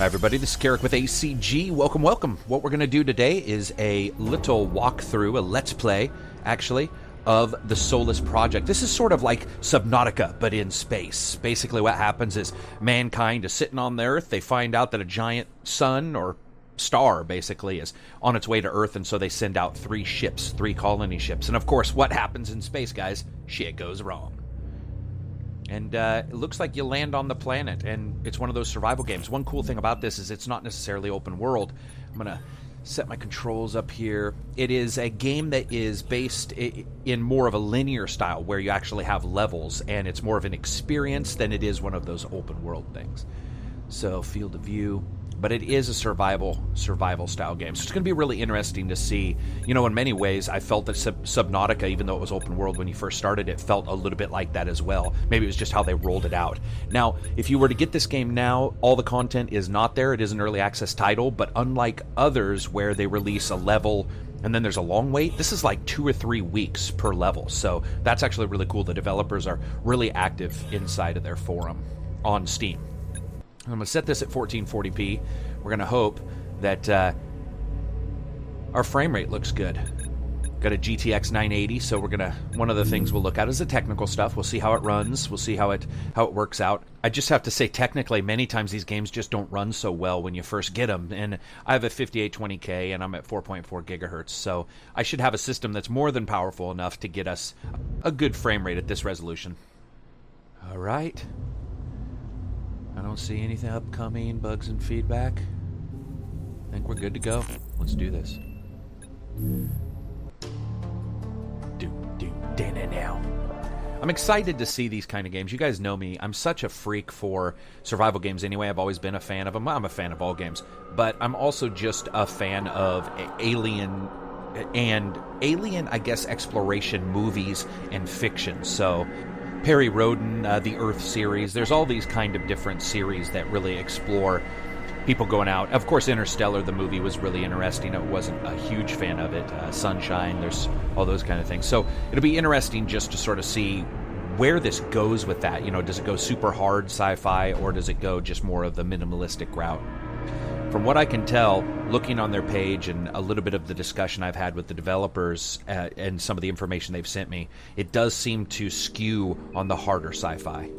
Hi everybody, this is Karak with ACG. Welcome, welcome. What we're going to do today is a little walkthrough, a let's play, actually, of the Solus Project. This is sort of like Subnautica, but in space. Basically what happens is mankind is sitting on the Earth. They find out that a giant sun or star, basically, is on its way to Earth, and so they send out 3 ships, 3 colony ships. And of course, what happens in space, guys? Shit goes wrong. And it looks like you land on the planet, and it's one of those survival games. One cool thing about this is it's not necessarily open world. I'm going to set my controls up here. It is a game that is based in more of a linear style, where you actually have levels, and it's more of an experience than it is one of those open world things. So, field of view. But it is a survival style game. So it's going to be really interesting to see. You know, in many ways, I felt that Subnautica, even though it was open world when you first started, it felt a little bit like that as well. Maybe it was just how they rolled it out. Now, if you were to get this game now, all the content is not there. It is an early access title, but unlike others where they release a level and then there's a long wait, this is like 2 or 3 weeks per level. So that's actually really cool. The developers are really active inside of their forum on Steam. I'm going to set this at 1440p. We're going to hope that our frame rate looks good. Got a GTX 980, so we're going to... One of the things we'll look at is the technical stuff. We'll see how it runs. We'll see how it works out. I just have to say, technically, many times these games just don't run so well when you first get them. And I have a 5820K, and I'm at 4.4 gigahertz, so I should have a system that's more than powerful enough to get us a good frame rate at this resolution. All right. I don't see anything upcoming, bugs and feedback. I think we're good to go. Let's do this. Now. I'm excited to see these kind of games. You guys know me. I'm such a freak for survival games anyway. I've always been a fan of them. I'm a fan of all games. But I'm also just a fan of alien, I guess, exploration movies and fiction. So... Perry Roden, the Earth series. There's all these kind of different series that really explore people going out. Of course, Interstellar, the movie, was really interesting. I wasn't a huge fan of it. Sunshine, there's all those kind of things. So it'll be interesting just to sort of see where this goes with that. You know, does it go super hard sci-fi, or does it go just more of the minimalistic route? From what I can tell, looking on their page and a little bit of the discussion I've had with the developers and some of the information they've sent me, it does seem to skew on the harder sci-fi.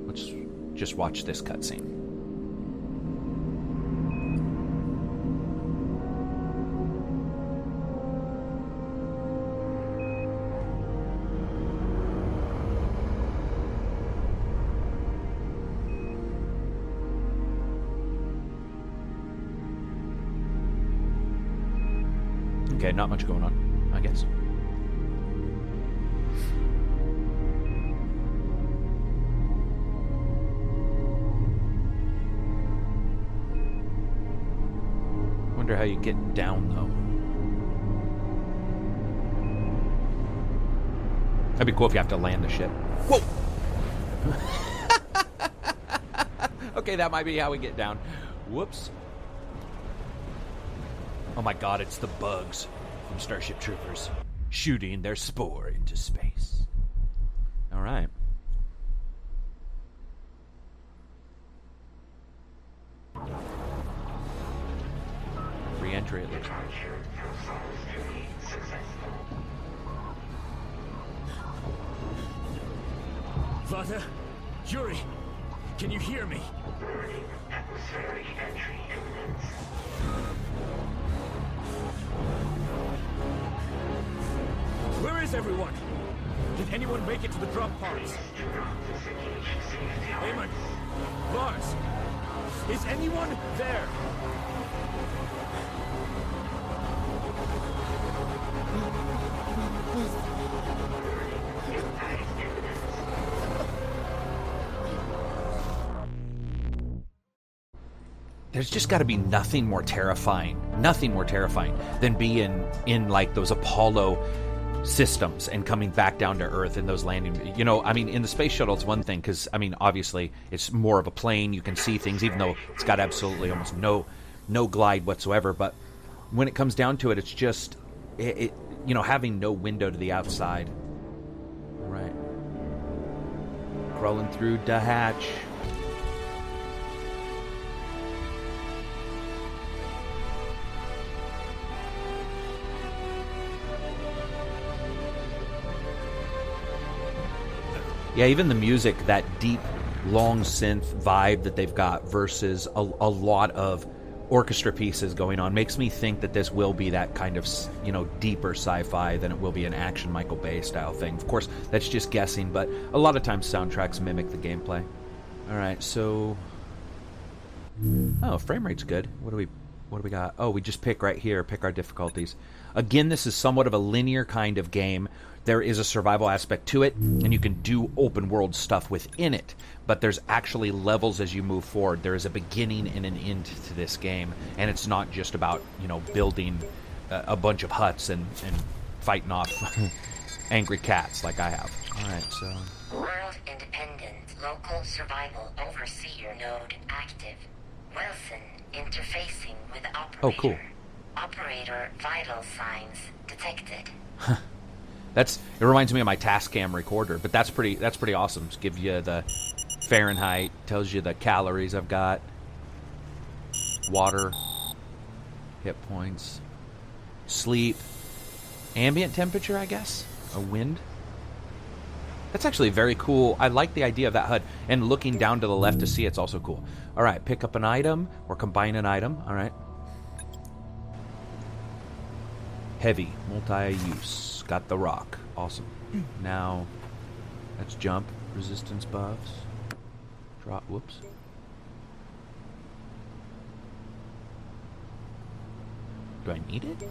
Let's just watch this cutscene. Okay, not much going on, I guess. Wonder how you get down, though. That'd be cool if you have to land the ship. Whoa! Okay, that might be how we get down. Whoops. Oh my god, it's the bugs from Starship Troopers shooting their spore into space. Alright. Re-entry, it looks like. Father? Yuri? Can you hear me? Atmospheric entry imminent. Where is everyone? Did anyone make it to the drop pods? Eamon! Lars! Is anyone there? There's just got to be nothing more terrifying than being in like those Apollo systems and coming back down to Earth in those landing. You know, I mean, in the space shuttle, it's one thing because, I mean, obviously it's more of a plane. You can see things, even though it's got absolutely almost no glide whatsoever. But when it comes down to it, it's just, you know, having no window to the outside. All right. Crawling through the hatch. Yeah, even the music, that deep, long synth vibe that they've got versus a lot of orchestra pieces going on makes me think that this will be that kind of, you know, deeper sci-fi than it will be an action Michael Bay style thing. Of course, that's just guessing, but a lot of times soundtracks mimic the gameplay. All right, so frame rate's good. What do we got? Oh, we just pick right here, pick our difficulties. Again, this is somewhat of a linear kind of game. There is a survival aspect to it, and you can do open world stuff within it, but there's actually levels as you move forward. There is a beginning and an end to this game, and it's not just about, you know, building a bunch of huts and fighting off angry cats like I have. All right, so... World Independent Local Survival Overseer Node active. Wilson interfacing with operator. Oh, cool. Operator vital signs detected. It reminds me of my Tascam recorder, but that's pretty awesome. Just give you the Fahrenheit, tells you the calories I've got, water, hit points, sleep, ambient temperature, I guess, a wind. That's actually very cool. I like the idea of that HUD, and looking down to the left to see it's also cool. All right, pick up an item or combine an item. All right. Heavy, multi-use. Got the rock. Awesome. Now, let's jump. Resistance buffs. Drop. Whoops. Do I need it?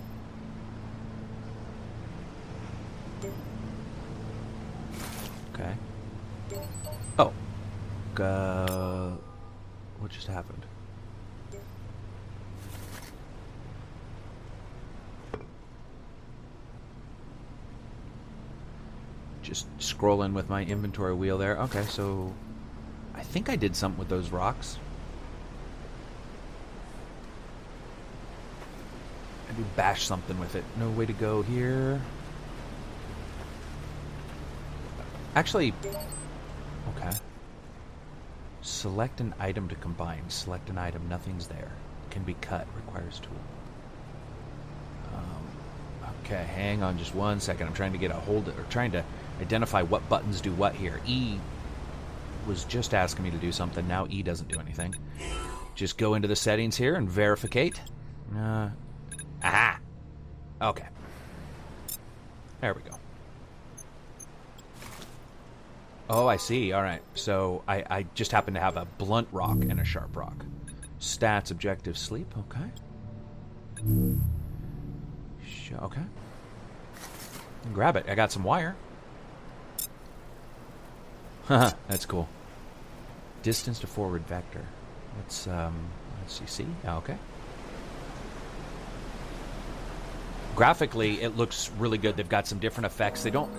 Okay. Oh. What just happened? Just scrolling with my inventory wheel there. Okay, so I think I did something with those rocks. Maybe bash something with it. No way to go here. Actually, okay. Select an item to combine. Select an item. Nothing's there. Can be cut. Requires tool. Okay, hang on just 1 second. I'm trying to get a hold of, or trying to identify what buttons do what here. E was just asking me to do something. Now E doesn't do anything. Just go into the settings here and verificate. Aha! Okay. There we go. Oh, I see. All right. So I just happen to have a blunt rock and a sharp rock. Stats, objective, sleep. Okay. Okay. Grab it. I got some wire. Haha, that's cool. Distance to forward vector. Let's see. Oh, okay. Graphically, it looks really good. They've got some different effects. They don't.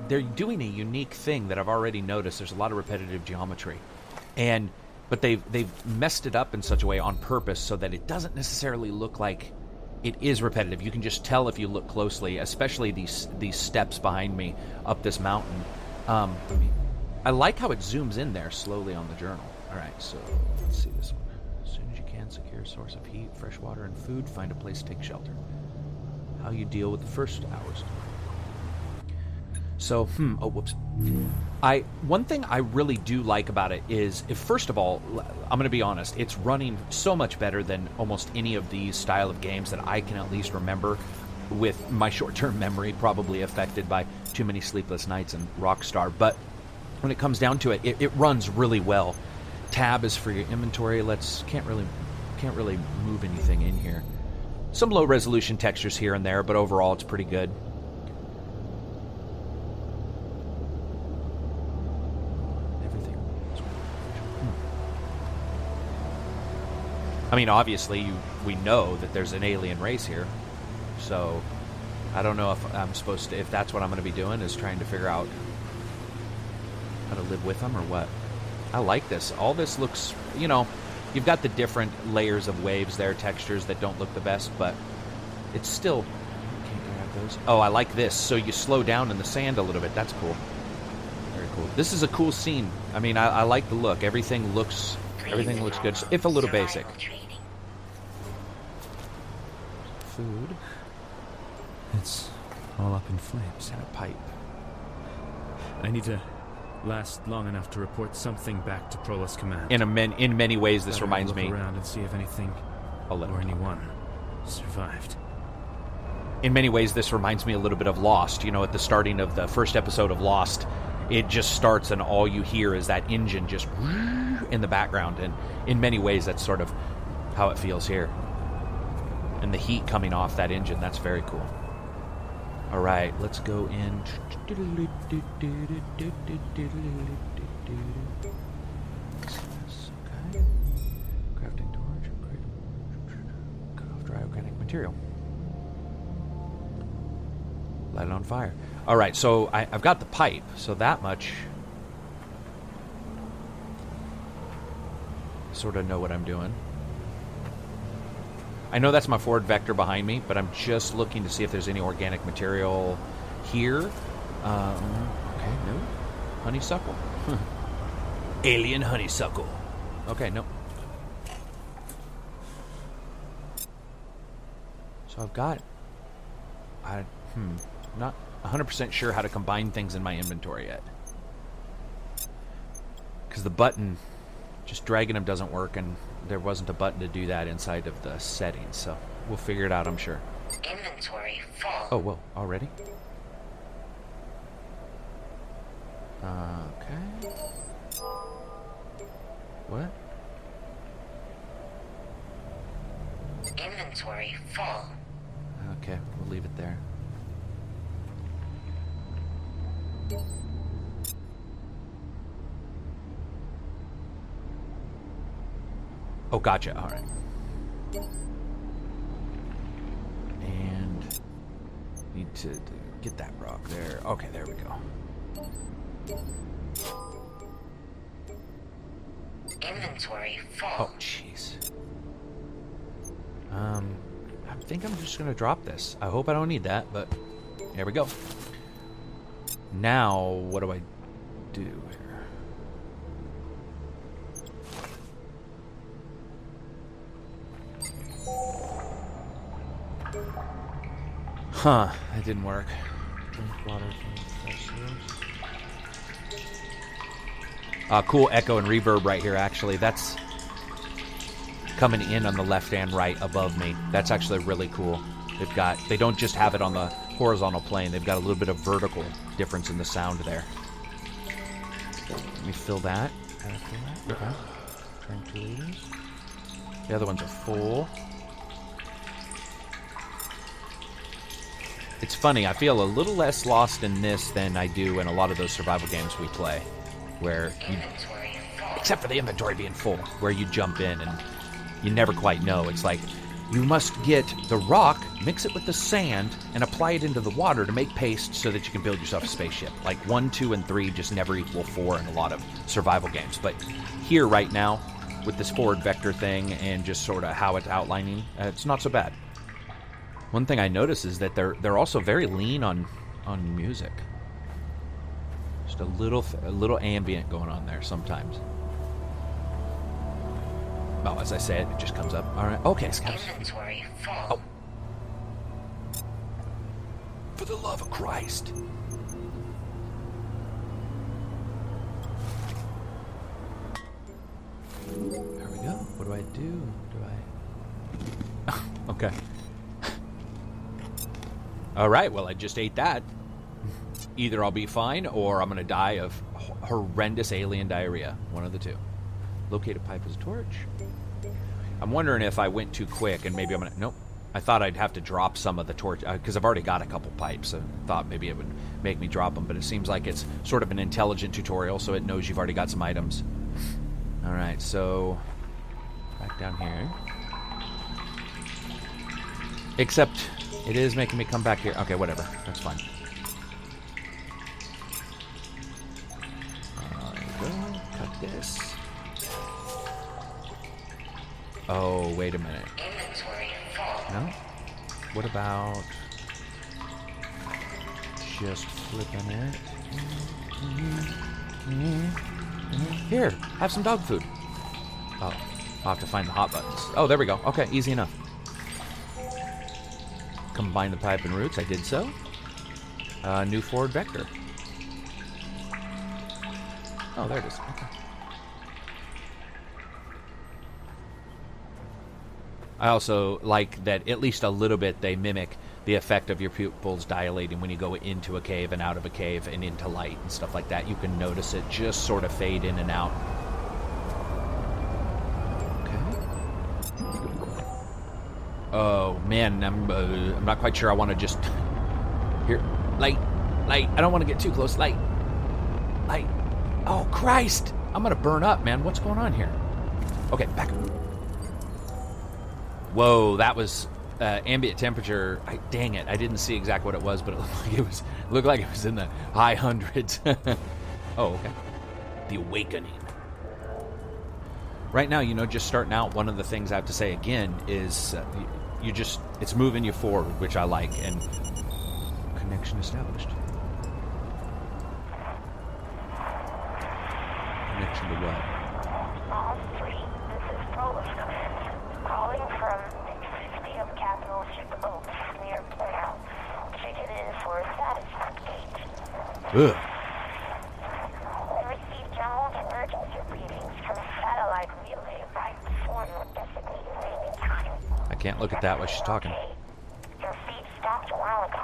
They're doing a unique thing that I've already noticed. There's a lot of repetitive geometry, but they've messed it up in such a way on purpose so that it doesn't necessarily look like it is repetitive. You can just tell if you look closely, especially these steps behind me up this mountain. I like how it zooms in there slowly on the journal. All right, so let's see this one. As soon as you can, secure a source of heat, fresh water, and food. Find a place to take shelter. How you deal with the first hours. So, oh, whoops. One thing I really do like about it is, first of all, I'm going to be honest, it's running so much better than almost any of these style of games that I can at least remember, with my short-term memory probably affected by too many sleepless nights and Rockstar. But when it comes down to it, it runs really well. Tab is for your inventory. Can't really move anything in here. Some low resolution textures here and there, but overall it's pretty good. I mean, obviously, we know that there's an alien race here, so I don't know if I'm supposed to, if that's what I'm going to be doing, is trying to figure out how to live with them or what. I like this. All this looks, you've got the different layers of waves there, textures that don't look the best, but it's still, can't grab those. Oh, I like this. So you slow down in the sand a little bit. That's cool. Very cool. This is a cool scene. I mean, I like the look. Everything looks good, if a little basic. Food. It's all up in flames. And a pipe. I need to last long enough to report something back to Prolus Command. In many ways, this Better reminds look me. around and see if anything or anyone survived. In many ways, this reminds me a little bit of Lost. You know, at the starting of the first episode of Lost, it just starts and all you hear is that engine just in the background. And in many ways, that's sort of how it feels here. And the heat coming off that engine, that's very cool. All right, let's go in. Okay. Crafting torch. Cut off dry organic material. Light it on fire. All right, so I've got the pipe, so that much. Sort of know what I'm doing. I know that's my forward vector behind me, but I'm just looking to see if there's any organic material here. Okay, no. Honeysuckle. Alien honeysuckle. Okay, no. So I've got... not 100% sure how to combine things in my inventory yet. Because the button, just dragging them doesn't work, and there wasn't a button to do that inside of the settings, so we'll figure it out, I'm sure. Inventory full. Oh, whoa, already? Okay. What? Inventory full. Okay, we'll leave it there. Oh, gotcha. All right. And need to get that rock there. Okay, there we go. Inventory full. Oh, jeez. I think I'm just gonna drop this. I hope I don't need that, but here we go. Now, what do I do here? Huh, that didn't work. Drink water from fresh source. Cool echo and reverb right here, actually. That's coming in on the left and right above me. That's actually really cool. They don't just have it on the horizontal plane. They've got a little bit of vertical difference in the sound there. Let me fill that. Can I fill that? Okay. Drink 2 liters. The other ones are full. It's funny, I feel a little less lost in this than I do in a lot of those survival games we play, where you, except for the inventory being full, where you jump in and you never quite know. It's like, you must get the rock, mix it with the sand, and apply it into the water to make paste so that you can build yourself a spaceship. Like 1, 2, and 3 just never equal 4 in a lot of survival games. But here right now, with this forward vector thing and just sort of how it's outlining, it's not so bad. One thing I notice is that they're also very lean on music. Just a little ambient going on there sometimes. Oh, as I say it just comes up. All right. Okay, scouts. Inventory full. Oh. For the love of Christ. There we go. What do I do? Okay. All right, well, I just ate that. Either I'll be fine or I'm going to die of horrendous alien diarrhea. One of the two. Locate a pipe as a torch. I'm wondering if I went too quick and maybe I'm going to... Nope. I thought I'd have to drop some of the torch because I've already got a couple pipes. I thought maybe it would make me drop them, but it seems like it's sort of an intelligent tutorial, so it knows you've already got some items. All right, so back down here. Except it is making me come back here. Okay, whatever. That's fine. There we go. Cut this. Oh, wait a minute. Inventory full. No? What about just flipping it? Here, have some dog food. Oh, I'll have to find the hot buttons. Oh, there we go. Okay, easy enough. Combine the pipe and roots. I did so. New forward vector. Oh, there it is. Okay. I also like that at least a little bit they mimic the effect of your pupils dilating when you go into a cave and out of a cave and into light and stuff like that. You can notice it just sort of fade in and out. Okay. Oh, man, I'm not quite sure I want to just... Here, light. I don't want to get too close. Light. Oh, Christ. I'm going to burn up, man. What's going on here? Okay, back up. Whoa, that was ambient temperature. Dang it, I didn't see exactly what it was, but it looked like it was in the high hundreds. Oh, okay. The Awakening. Right now, just starting out, one of the things I have to say again is it's moving you forward, which I like, and connection established. Connection to what? All three, this is Solus Command, calling from the Requiem capital ship Oaks near Portal. Ticket in for a status update. Ugh. We received general emergency readings from satellite relay right before your designated landing time. I can't look at that while she's talking. Your feet stopped a while ago.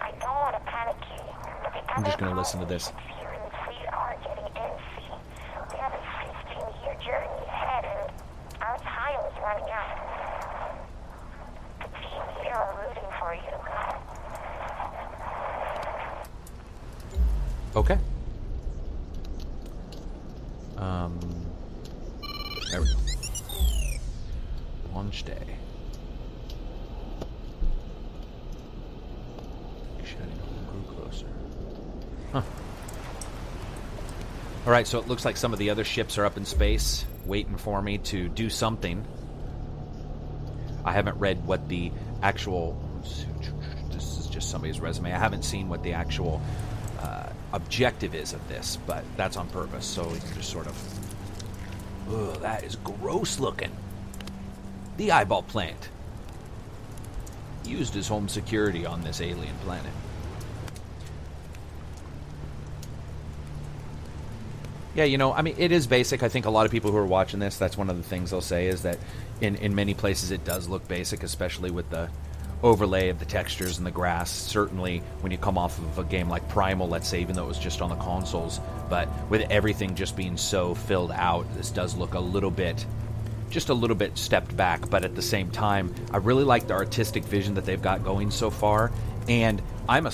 I don't want to panic you, but the I'm just going to listen to this. here in the fleet are getting antsy. We have a 15-year journey ahead, and our time is running out. The team here are rooting for you. Okay. There we go. Launch day. Shining home grew closer. Huh. Alright, so it looks like some of the other ships are up in space, waiting for me to do something. I haven't read what the actual... This is just somebody's resume. I haven't seen what the actual objective is of this, but that's on purpose, so we can just sort of... Ugh, that is gross looking. The eyeball plant. Used as home security on this alien planet. Yeah, it is basic. I think a lot of people who are watching this, that's one of the things they'll say is that in many places it does look basic, especially with the overlay of the textures and the grass. Certainly when you come off of a game like Primal, let's say, even though it was just on the consoles, but with everything just being so filled out, this does look just a little bit stepped back, but at the same time, I really like the artistic vision that they've got going so far, and I'm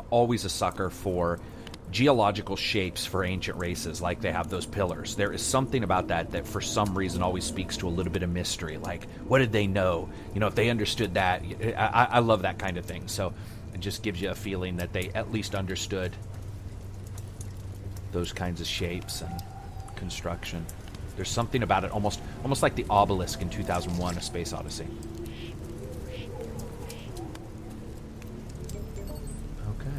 always a sucker for geological shapes for ancient races, like they have those pillars. There is something about that for some reason always speaks to a little bit of mystery, like, what did they know? If they understood that, I love that kind of thing, so it just gives you a feeling that they at least understood those kinds of shapes and construction. There's something about it, almost like the obelisk in 2001: A Space Odyssey. Okay,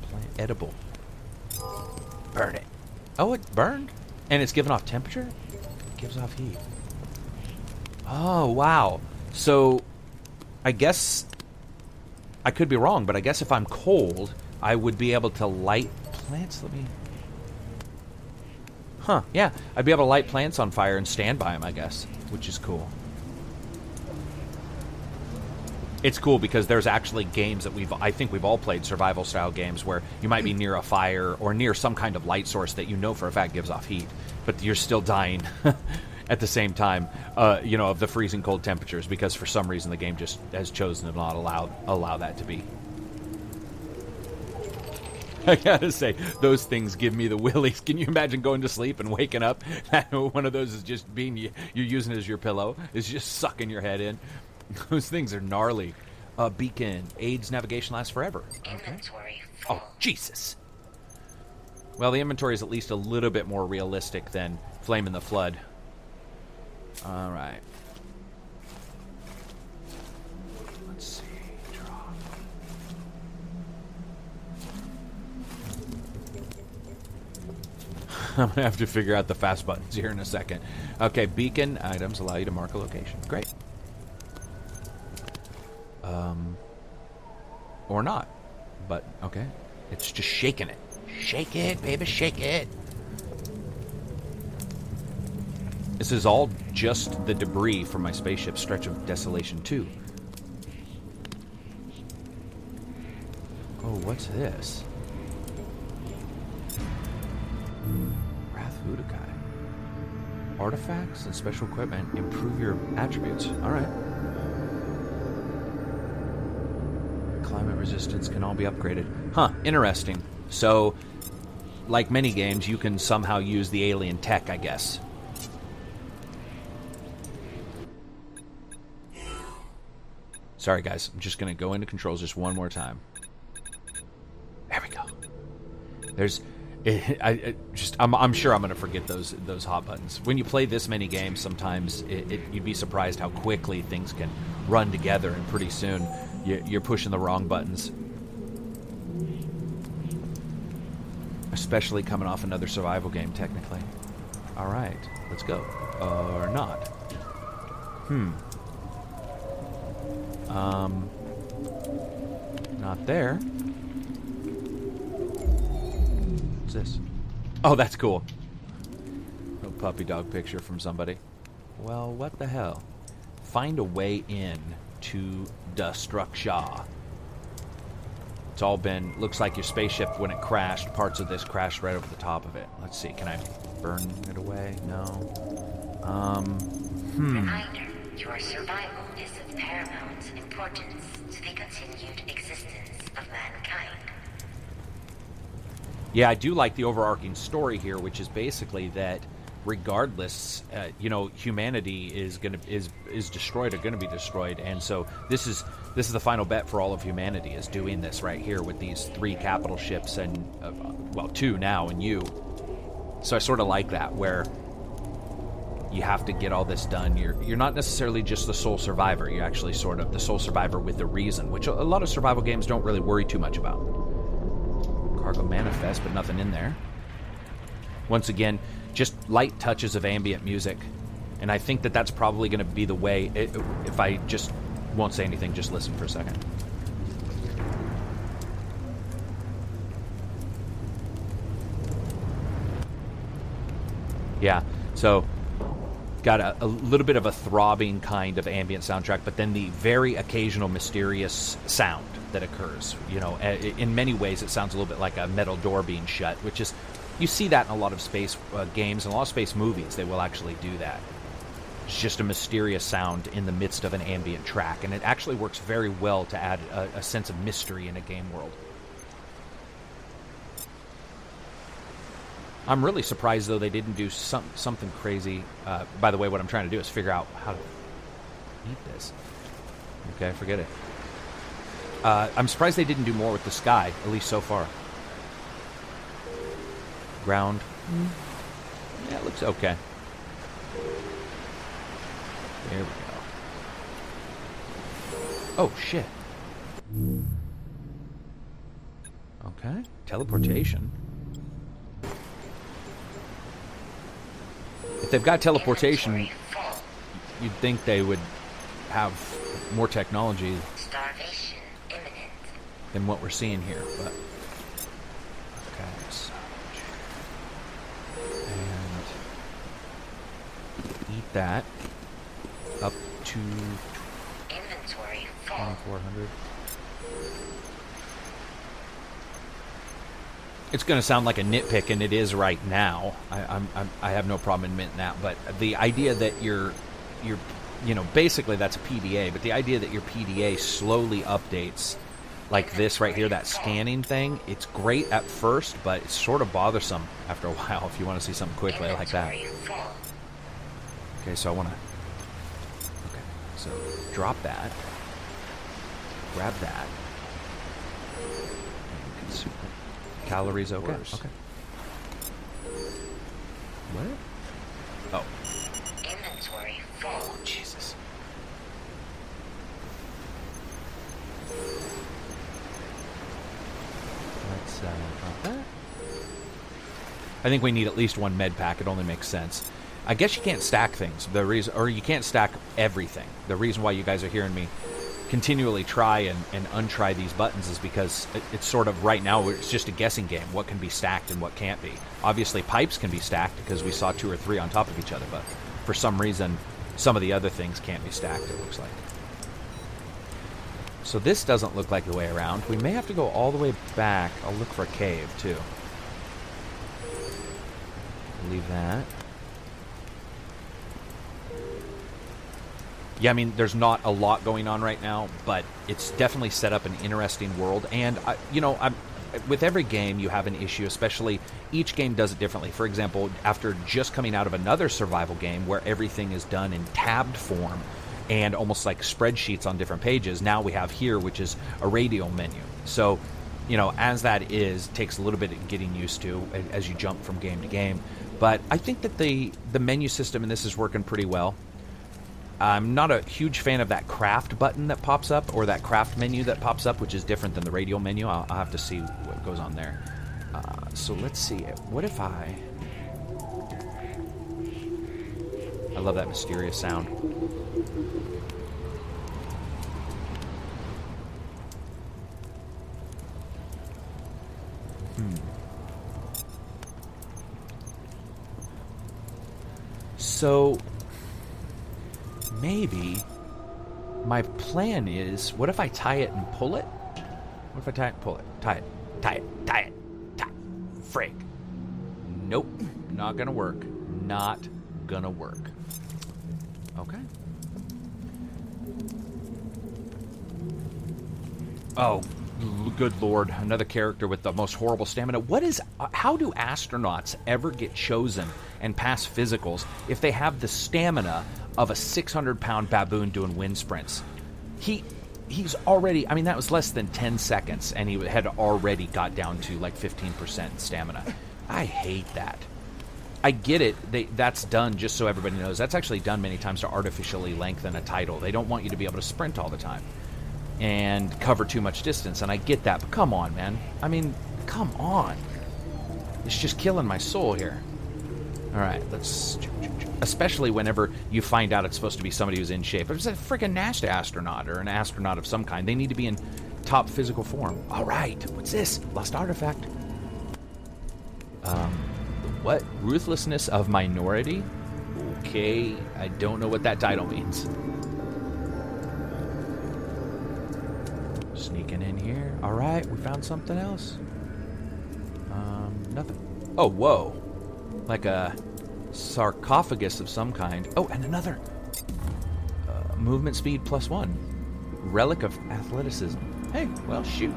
plant edible. Burn it. Oh, it burned? And it's giving off temperature? It gives off heat. Oh, wow. So, I guess... I could be wrong, but I guess if I'm cold, I would be able to light plants. Let me... Huh, yeah. I'd be able to light plants on fire and stand by them, I guess, which is cool. It's cool because there's actually games that I think we've all played, survival-style games, where you might be near a fire or near some kind of light source that you know for a fact gives off heat, but you're still dying at the same time, of the freezing cold temperatures, because for some reason the game just has chosen to not allow that to be. I gotta say, those things give me the willies. Can you imagine going to sleep and waking up? One of those is just you're using it as your pillow. It's just sucking your head in. Those things are gnarly. Beacon. AIDS navigation lasts forever. Okay. Inventory full. Oh, Jesus. Well, the inventory is at least a little bit more realistic than Flame in the Flood. All right. Let's see. Drop. I'm going to have to figure out the fast buttons here in a second. Okay, beacon items allow you to mark a location. Great. Or not. But, okay. It's just shaking it. Shake it, baby, shake it. This is all just the debris from my spaceship Stretch of Desolation 2. Oh, what's this? Wrath Udakai. Artifacts and special equipment improve your attributes. Alright. Climate resistance can all be upgraded. Huh, interesting. So, like many games, you can somehow use the alien tech, I guess. Sorry, guys. I'm just going to go into controls just one more time. There we go. There's... I'm sure I'm going to forget those hot buttons. When you play this many games, sometimes you'd be surprised how quickly things can run together, and pretty soon you're pushing the wrong buttons. Especially coming off another survival game, technically. Alright, let's go. Or not. Not there. What's this? Oh, that's cool. A puppy dog picture from somebody. Well, what the hell? Find a way in to the structure. It's all been... Looks like your spaceship, when it crashed, parts of this crashed right over the top of it. Let's see, can I burn it away? No. Reminder, your survival is of paramount importance to the continued existence of mankind. Yeah, I do like the overarching story here, which is basically that regardless, humanity is destroyed or going to be destroyed, and so this is the final bet for all of humanity, is doing this right here with these 3 capital ships and 2 now and you. So I sort of like that, where you have to get all this done. You're not necessarily just the sole survivor. You're actually sort of the sole survivor with a reason, which a lot of survival games don't really worry too much about. Cargo manifest, but nothing in there. Once again, just light touches of ambient music, and I think that that's probably going to be the way. If I just won't say anything, just listen for a second. Yeah, so got a little bit of a throbbing kind of ambient soundtrack, but then the very occasional mysterious sound that occurs. In many ways it sounds a little bit like a metal door being shut, which is, you see that in a lot of space games and a lot of space movies. They will actually do that. It's just a mysterious sound in the midst of an ambient track, and it actually works very well to add a sense of mystery in a game world. I'm really surprised, though, they didn't do something crazy. By the way, what I'm trying to do is figure out how to eat this. Okay, forget it. I'm surprised they didn't do more with the sky, at least so far. Ground. Yeah, it looks okay. There we go. Oh, shit. Okay. Teleportation. If they've got teleportation, you'd think they would have more technology Starvation imminent. than what we're seeing here, but... Okay, so... And... eat that. Up to... Inventory full. 2,400. It's going to sound like a nitpick, and it is right now. I have no problem admitting that, but the idea that you're basically that's a PDA, but the idea that your PDA slowly updates like this right here, that scanning thing, it's great at first, but it's sort of bothersome after a while if you want to see something quickly like that. Okay, so I want to... Okay, so drop that. Grab that. And consume it. Calories okay. Okay. What? Oh. Inventory full. Oh, Jesus. Let's drop that. I think we need at least one med pack. It only makes sense. I guess you can't stack things. The reason, or you can't stack everything. The reason why you guys are hearing me continually try and untry these buttons is because it's sort of, right now, it's just a guessing game. What can be stacked and what can't be. Obviously, pipes can be stacked because we saw 2 or 3 on top of each other, but for some reason, some of the other things can't be stacked, it looks like. So this doesn't look like the way around. We may have to go all the way back. I'll look for a cave, too. Leave that. Yeah, I mean, there's not a lot going on right now, but it's definitely set up an interesting world. And, with every game, you have an issue, especially each game does it differently. For example, after just coming out of another survival game where everything is done in tabbed form and almost like spreadsheets on different pages, now we have here, which is a radial menu. So, as that is, it takes a little bit of getting used to as you jump from game to game. But I think that the menu system in this is working pretty well. I'm not a huge fan of that craft button that pops up, or that craft menu that pops up, which is different than the radial menu. I'll have to see what goes on there. So let's see. What if I love that mysterious sound. So maybe my plan is, what if I tie it and pull it? What if I tie it and pull it? Tie it. Frig. Nope. Not gonna work. Not gonna work. Okay. Oh, good lord. Another character with the most horrible stamina. How do astronauts ever get chosen and pass physicals if they have the stamina of a 600-pound baboon doing wind sprints? He's already, I mean, that was less than 10 seconds, and he had already got down to like 15% stamina. I hate that. I get it. That's done just so everybody knows. That's actually done many times to artificially lengthen a title. They don't want you to be able to sprint all the time and cover too much distance, and I get that, but come on, man. I mean, come on. It's just killing my soul here. All right, let's... Especially whenever you find out it's supposed to be somebody who's in shape. If it's a freaking NASA astronaut or an astronaut of some kind, they need to be in top physical form. All right, what's this? Lost artifact. What? Ruthlessness of minority? Okay, I don't know what that title means. Sneaking in here. All right, we found something else. Nothing. Oh, whoa. Like a sarcophagus of some kind. Oh, and another. Movement speed +1. Relic of athleticism. Hey, well, shoot.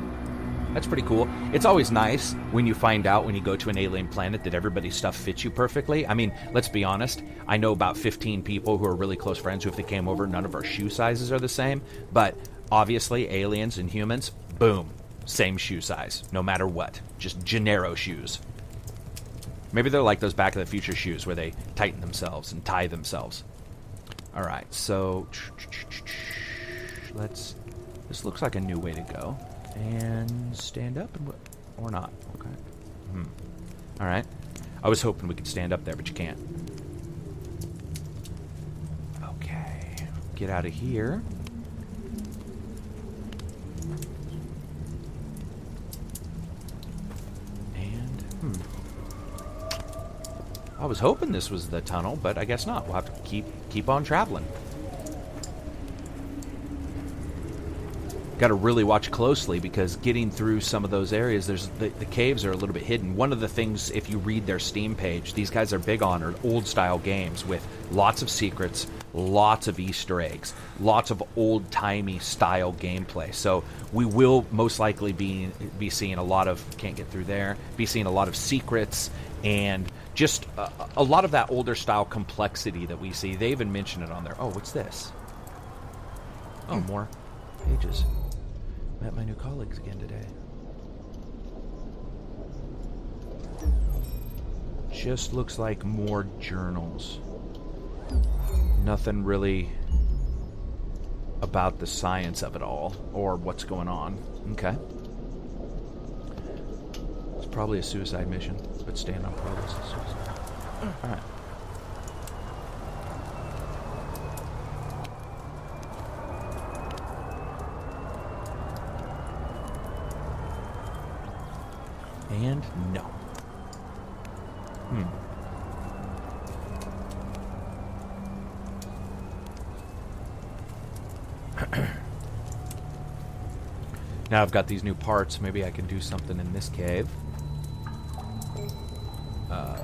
That's pretty cool. It's always nice when you find out when you go to an alien planet that everybody's stuff fits you perfectly. I mean, let's be honest. I know about 15 people who are really close friends who, if they came over, none of our shoe sizes are the same. But obviously, aliens and humans, boom, same shoe size, no matter what. Just Gennaro shoes. Maybe they're like those Back to the Future shoes where they tighten themselves and tie themselves. All right, so let's... This looks like a new way to go. And stand up and or not. Okay. All right. I was hoping we could stand up there, but you can't. Okay. Get out of here. And I was hoping this was the tunnel, but I guess not. We'll have to keep on traveling. Got to really watch closely, because getting through some of those areas, there's the caves are a little bit hidden. One of the things, if you read their Steam page, these guys are big on are old-style games with lots of secrets, lots of Easter eggs, lots of old-timey style gameplay. So we will most likely be seeing a lot of, can't get through there, be seeing a lot of secrets and just a lot of that older style complexity that we see. They even mention it on there. Oh, what's this? Oh, more pages. Met my new colleagues again today. Just looks like more journals. Nothing really about the science of it all, or what's going on. Okay. It's probably a suicide mission, but stand on progress is suicide. Alright. Now I've got these new parts. Maybe I can do something in this cave. No.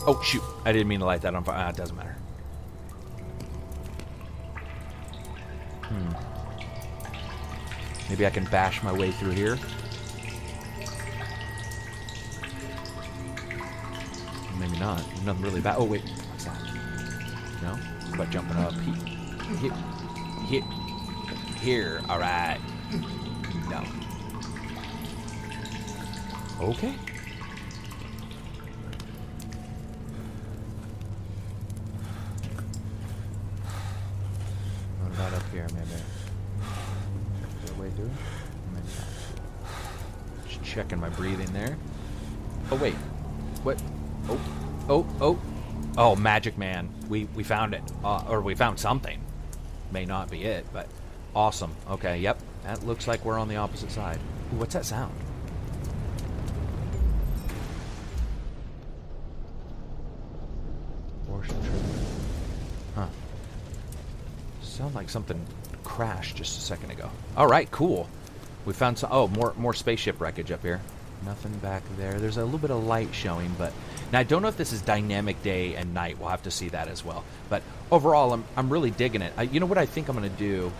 Oh, shoot. I didn't mean to light that on fire. It doesn't matter. Maybe I can bash my way through here. Maybe not. Nothing really bad. Oh, wait. What's that? No? What about jumping up? Here. All right. No. Okay. What about up here, maybe? Is there a way through? Maybe not. Just checking my breathing there. Oh, wait. What? Oh, Magic Man. We found it. Or we found something. May not be it, but awesome. Okay, yep. That looks like we're on the opposite side. Ooh, what's that sound? Huh. Sound like something crashed just a second ago. All right, cool. We found some... Oh, more spaceship wreckage up here. Nothing back there. There's a little bit of light showing, but... Now, I don't know if this is dynamic day and night. We'll have to see that as well. But overall, I'm really digging it. You know what I think I'm going to do?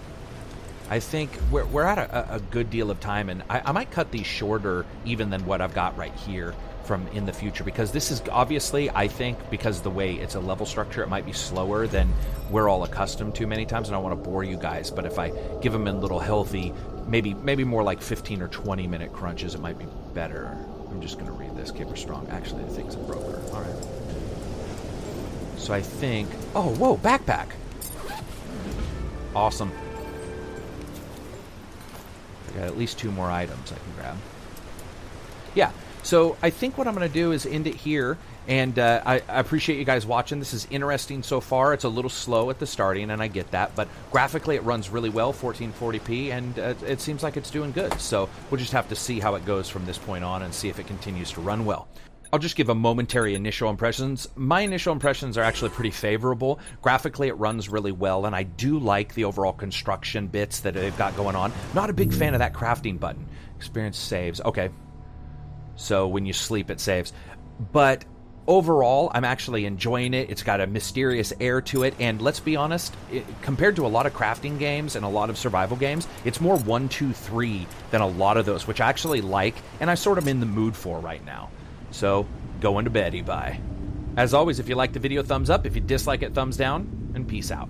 I think we're at a good deal of time, and I might cut these shorter even than what I've got right here from in the future, because this is obviously, I think, because the way it's a level structure, it might be slower than we're all accustomed to many times, and I don't want to bore you guys, but if I give them in little healthy, maybe more like 15 or 20 minute crunches, it might be better. I'm just going to read this. Keep her strong. Actually, the thing's a broker. All right. So I think... Oh, whoa, backpack. Awesome. I got at least 2 more items I can grab. Yeah, so I think what I'm going to do is end it here. And I appreciate you guys watching. This is interesting so far. It's a little slow at the starting, and I get that. But graphically, it runs really well, 1440p, and it seems like it's doing good. So we'll just have to see how it goes from this point on and see if it continues to run well. I'll just give a momentary initial impressions. My initial impressions are actually pretty favorable. Graphically, it runs really well, and I do like the overall construction bits that they've got going on. Not a big fan of that crafting button. Experience saves. Okay. So when you sleep, it saves. But... overall, I'm actually enjoying it. It's got a mysterious air to it, and let's be honest, compared to a lot of crafting games and a lot of survival games, it's more 1, 2, 3 than a lot of those, which I actually like, and I sort of in the mood for right now. So, going to bed, bye. As always, if you like the video, thumbs up. If you dislike it, thumbs down, and peace out.